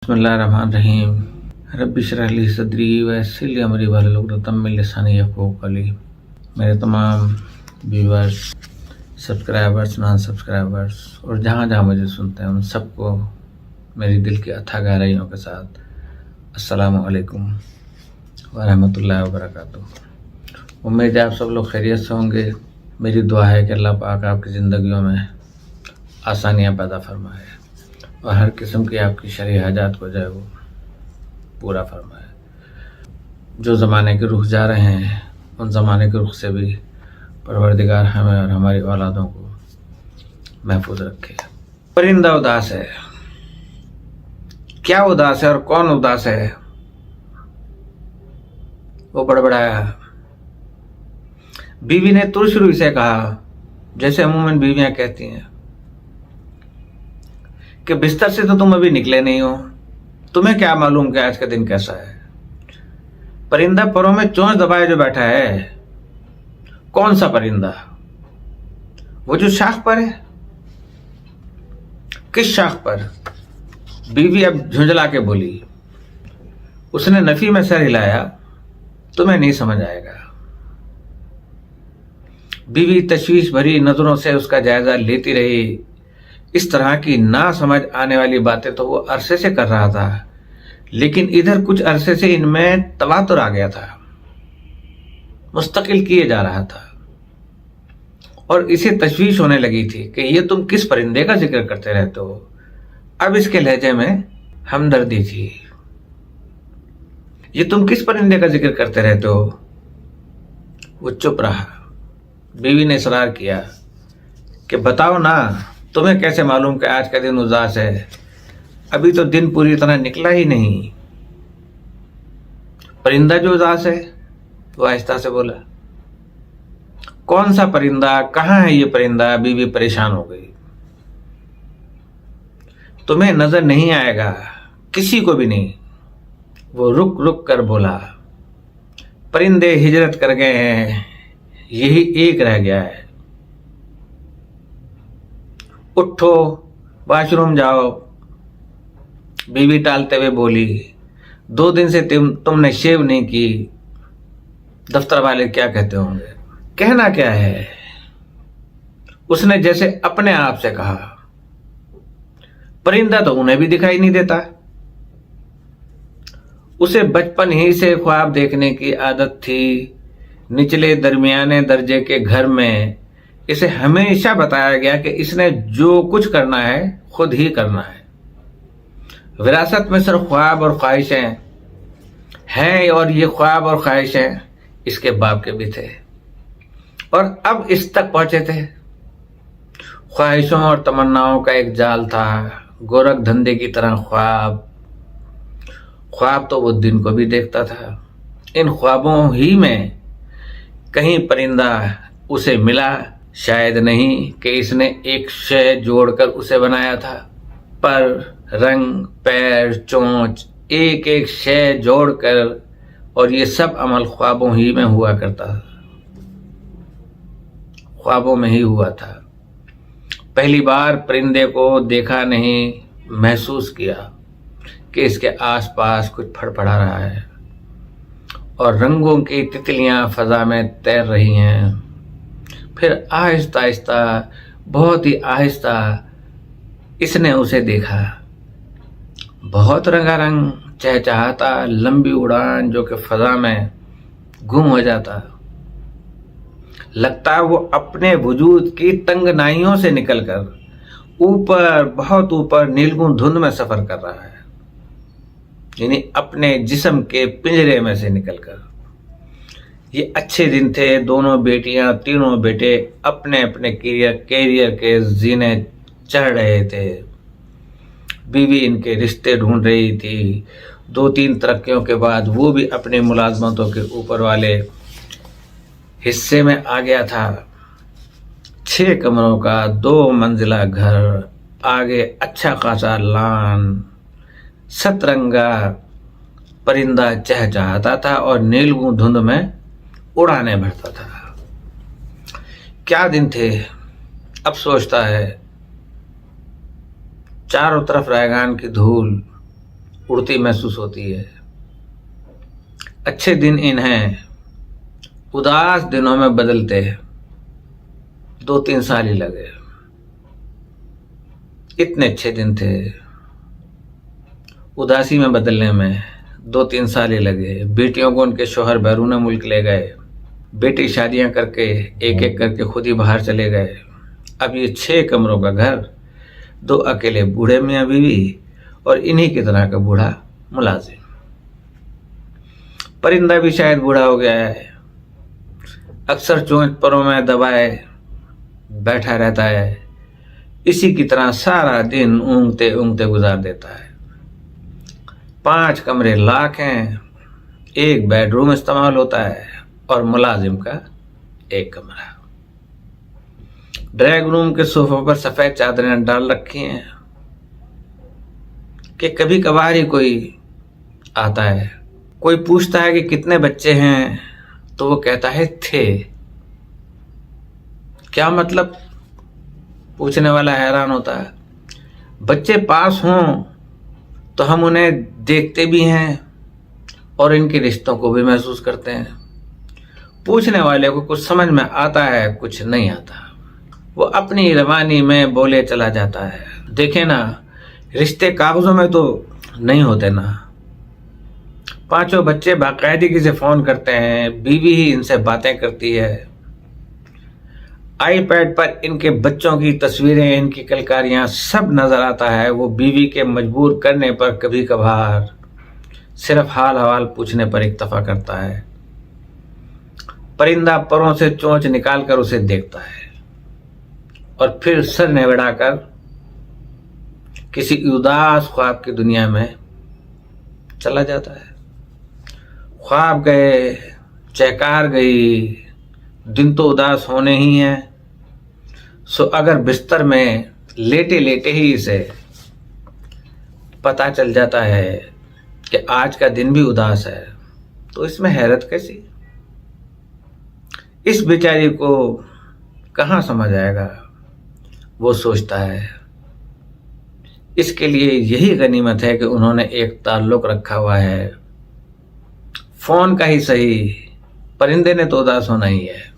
बिस्मिल्लाहिर्रहमानिर्रहीम। रब्बि इश्रह ली सदरी वयस्सिर ली अमरी वाहलुल उक़दतम मिन लिसानी यफ़क़हू क़ौली। मेरे तमाम व्यूअर्स, सब्सक्राइबर्स, नॉन सब्सक्राइबर्स और जहाँ जहाँ मुझे सुनते हैं उन सबको मेरी दिल की अथाह गहराइयों के साथ अस्सलामु अलैकुम व रहमतुल्लाहि व बरकातुहू। उम्मीद है आप सब लोग खैरियत से होंगे। मेरी दुआ है कि अल्लाह पाक आपकी ज़िंदगियों में आसानियाँ पैदा फरमाए और हर किस्म की आपकी शरई हाजात को जो है वो पूरा फरमाए। जो ज़माने के रुख जा रहे हैं उन ज़माने के रुख से भी परवरदिगार हमें और हमारी औलादों को महफूज रखे। परिंदा उदास है। क्या उदास है और कौन उदास है? वो बड़बड़ाया। बीवी ने तुरश रूई से कहा, जैसे अमूमन बीवियां कहती हैं कि बिस्तर से तो तुम अभी निकले नहीं हो, तुम्हें क्या मालूम कि आज का दिन कैसा है। परिंदा परों में चोंच दबाए जो बैठा है। कौन सा परिंदा? वो जो शाख पर है। किस शाख पर? बीवी अब झुंझला के बोली। उसने नफी में सर हिलाया। तुम्हें नहीं समझ आएगा। बीवी तशवीश भरी नजरों से उसका जायजा लेती रही। इस तरह की ना समझ आने वाली बातें तो वो अरसे से कर रहा था, लेकिन इधर कुछ अरसे से इनमें तवातुर आ गया था, मुस्तकिल किए जा रहा था और इसे तशवीश होने लगी थी कि ये तुम किस परिंदे का जिक्र करते रहते हो। अब इसके लहजे में हमदर्दी थी। ये तुम किस परिंदे का जिक्र करते रहते हो? वो चुप रहा। बीवी ने इसरार किया कि बताओ ना, तुम्हें कैसे मालूम कि आज का दिन उदास है? अभी तो दिन पूरी तरह निकला ही नहीं। परिंदा जो उदास है? वो आहिस्ता से बोला। कौन सा परिंदा? कहाँ है ये परिंदा? बीवी परेशान हो गई। तुम्हें नजर नहीं आएगा, किसी को भी नहीं। वो रुक रुक कर बोला। परिंदे हिजरत कर गए हैं, यही एक रह गया है। उठो, वॉशरूम जाओ। बीवी टालते हुए बोली। 2 दिन से तुमने शेव नहीं की, दफ्तर वाले क्या कहते होंगे। कहना क्या है? उसने जैसे अपने आप से कहा। परिंदा तो उन्हें भी दिखाई नहीं देता। उसे बचपन ही से ख्वाब देखने की आदत थी। निचले दरमियाने दर्जे के घर में इसे हमेशा बताया गया कि इसने जो कुछ करना है खुद ही करना है। विरासत में सिर्फ ख्वाब और ख्वाहिशें हैं और ये ख्वाब और ख्वाहिशें इसके बाप के भी थे और अब इस तक पहुंचे थे। ख्वाहिशों और तमन्नाओं का एक जाल था, गोरख धंधे की तरह। ख्वाब तो वो दिन को भी देखता था। इन ख्वाबों ही में कहीं परिंदा उसे मिला। शायद नहीं कि इसने एक शय जोड़कर उसे बनाया था, पर रंग, पैर, चोंच, एक एक शय जोड़कर, और ये सब अमल ख्वाबों ही में हुआ करता था। ख्वाबों में ही हुआ था। पहली बार परिंदे को देखा नहीं, महसूस किया कि इसके आसपास कुछ फड़फड़ा रहा है और रंगों की तितलियां फजा में तैर रही हैं। फिर आहिस्ता आहिस्ता, बहुत ही आहिस्ता इसने उसे देखा। बहुत रंगारंग, चहचहाता, लंबी उड़ान जो कि फजा में गुम हो जाता। लगता है वो अपने वजूद की तंगनाइयों से निकलकर ऊपर, बहुत ऊपर नीलगुम धुंध में सफर कर रहा है, यानी अपने जिस्म के पिंजरे में से निकलकर। ये अच्छे दिन थे। दोनों बेटियां, तीनों बेटे अपने अपने कैरियर के जीने चढ़ रहे थे। बीवी इनके रिश्ते ढूंढ रही थी। 2-3 तरक्कियों के बाद वो भी अपनी मुलाजमतों के ऊपर वाले हिस्से में आ गया था। 6 कमरों का 2 मंजिला घर, आगे अच्छा खासा लान। सतरंगा परिंदा चहचहाता था और नीलगुम धुंध में उड़ाने भरता था। क्या दिन थे। अब सोचता है। चारों तरफ रैगान की धूल, उड़ती महसूस होती है। अच्छे दिन इन्हें उदास दिनों में बदलते 2-3 साल ही लगे। इतने अच्छे दिन थे, उदासी में बदलने में 2-3 साल ही लगे। बेटियों को उनके शौहर बैरून मुल्क ले गए, बेटी शादियां करके एक एक करके खुद ही बाहर चले गए। अब ये 6 कमरों का घर, 2 अकेले बूढ़े मियाँ बीवी और इन्हीं की तरह का बूढ़ा मुलाजिम। परिंदा भी शायद बूढ़ा हो गया है, अक्सर चोंच परों में दबाए बैठा रहता है। इसी की तरह सारा दिन ऊँघते ऊँघते गुजार देता है। 5 कमरे लाख हैं, 1 बेडरूम इस्तेमाल होता है और मुलाजिम का 1 कमरा। ड्राइंग रूम के सोफों पर सफेद चादरें डाल रखी हैं कि कभी कभार ही कोई आता है। कोई पूछता है कि कितने बच्चे हैं, तो वो कहता है थे। क्या मतलब? पूछने वाला हैरान होता है। बच्चे पास हों तो हम उन्हें देखते भी हैं और इनके रिश्तों को भी महसूस करते हैं। पूछने वाले को कुछ समझ में आता है, कुछ नहीं आता। वो अपनी रवानी में बोले चला जाता है। देखे ना, रिश्ते कागजों में तो नहीं होते ना। 5 बच्चे बाकायदगी से फोन करते हैं, बीवी ही इनसे बातें करती है। आईपैड पर इनके बच्चों की तस्वीरें, इनकी कलकारियां सब नजर आता है। वो बीवी के मजबूर करने पर कभी कभार सिर्फ हाल हवाल पूछने पर इक्तफा करता है। परिंदा परों से चोंच निकालकर उसे देखता है और फिर सर नेवड़ाकर किसी उदास ख्वाब की दुनिया में चला जाता है। ख्वाब गए, चहकार गई, दिन तो उदास होने ही हैं। सो अगर बिस्तर में लेटे लेटे ही इसे पता चल जाता है कि आज का दिन भी उदास है, तो इसमें हैरत कैसी? इस बेचारी को कहाँ समझ आएगा, वो सोचता है। इसके लिए यही गनीमत है कि उन्होंने एक ताल्लुक रखा हुआ है, फोन का ही सही। परिंदे ने तो उदास होना ही है।